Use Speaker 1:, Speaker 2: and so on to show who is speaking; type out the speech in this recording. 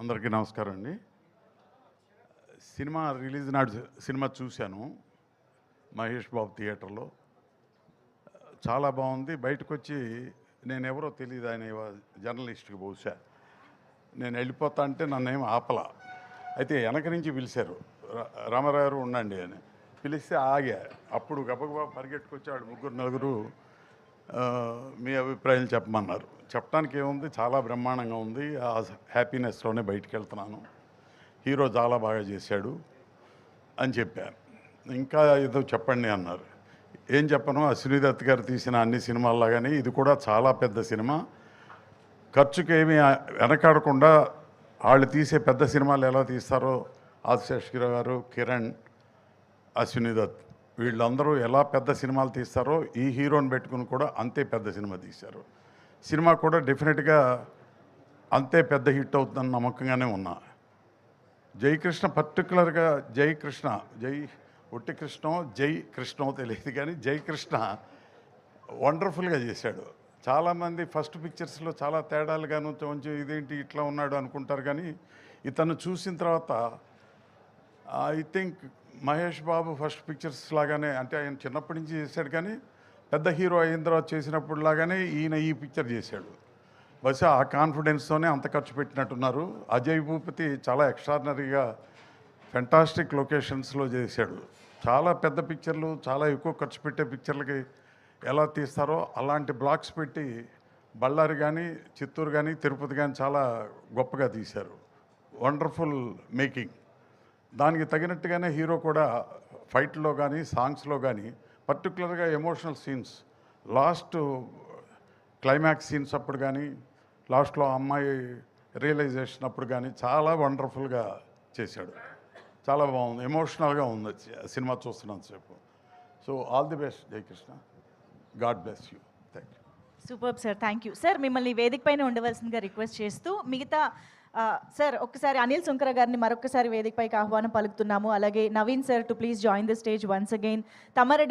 Speaker 1: అందరికీ నమస్కారం అండి. సినిమా రిలీజ్ నాడు సినిమా చూశాను మహేష్ బాబు థియేటర్లో. చాలా బాగుంది. బయటకొచ్చి నేనెవరో తెలియదు, ఆయన జర్నలిస్ట్కి బహుశా. నేను వెళ్ళిపోతా అంటే నన్నేం ఆపలా. అయితే వెనక నుంచి పిలిచారు, రామారావు గారు ఉండండి అని. పిలిస్తే ఆగా. అప్పుడు గబగబా పరిగెట్టుకొచ్చాడు, ముగ్గురు నలుగురు మీ అభిప్రాయం చెప్పమన్నారు. చెప్పడానికి ఏముంది, చాలా బ్రహ్మాండంగా ఉంది. ఆ హ్యాపీనెస్లోనే బయటికి వెళ్తున్నాను. హీరో చాలా బాగా చేశాడు అని చెప్పాను. ఇంకా ఏదో చెప్పండి అన్నారు. ఏం చెప్పను, అశ్విని దత్ గారు తీసిన అన్ని సినిమాల్లాగానే ఇది కూడా చాలా పెద్ద సినిమా. ఖర్చుకి ఏమీ వెనకాడకుండా వాళ్ళు తీసే పెద్ద సినిమాలు ఎలా తీస్తారో ఆదిశేషగిరి గారు, కిరణ్, అశ్విని దత్ వీళ్ళందరూ ఎలా పెద్ద సినిమాలు తీస్తారో ఈ హీరోని పెట్టుకుని కూడా అంతే పెద్ద సినిమా తీశారు. సినిమా కూడా డెఫినెట్గా అంతే పెద్ద హిట్ అవుతుందని నమ్మకంగానే ఉన్నా. జయకృష్ణ పర్టికులర్గా ఒట్టి కృష్ణో జై కృష్ణో తెలియదు కానీ జయకృష్ణ వండర్ఫుల్గా చేశాడు. చాలామంది ఫస్ట్ పిక్చర్స్లో చాలా తేడాలుగాను కొంచెం ఇదేంటి ఇట్లా ఉన్నాడు అనుకుంటారు, కానీ ఇతను చూసిన తర్వాత I think Mahesh Babu first pictures లాగానే, అంటే ఆయన చిన్నప్పటి నుంచి చేశాడు కానీ పెద్ద హీరో అయిన తర్వాత చేసినప్పుడు లాగానే ఈయన ఈ పిక్చర్ చేశాడు. బహుశా ఆ కాన్ఫిడెన్స్తోనే అంత ఖర్చు పెట్టినట్టున్నారు. అజయ్ భూపతి చాలా ఎక్స్ట్రాడినరీగా ఫెంటాస్టిక్ లొకేషన్స్లో చేశాడు. చాలా పెద్ద పిక్చర్లు, చాలా ఎక్కువ ఖర్చు పెట్టే పిక్చర్లకి ఎలా తీస్తారో అలాంటి బ్లాక్స్ పెట్టి బళ్ళారి కానీ, చిత్తూరు కానీ, తిరుపతి కానీ చాలా గొప్పగా తీశారు. Wonderful making. దానికి తగినట్టుగానే హీరో కూడా ఫైట్లో కానీ, సాంగ్స్లో కానీ, పర్టికులర్గా emotional scenes, last climax scenes అప్పుడు కానీ, లాస్ట్లో అమ్మాయి రియలైజేషన్ అప్పుడు కానీ చాలా వండర్ఫుల్గా చేశాడు. చాలా బాగుంది, ఎమోషనల్గా ఉంది సినిమా చూస్తున్నంతసేపు. So all the best Jayakrishna. God bless you. Thank you.
Speaker 2: Super sir, thank you sir. మిమ్మల్ని వేదిక పైన ఉండవలసిందిగా రిక్వెస్ట్ చేస్తూ మిగతా సార్ ఒక్కసారి అనిల్ సుంకర గారిని మరొకసారి వేదికపైకి ఆహ్వానం పలుకుతున్నాము. అలాగే Naveen sir to please join the stage once again. Tammareddy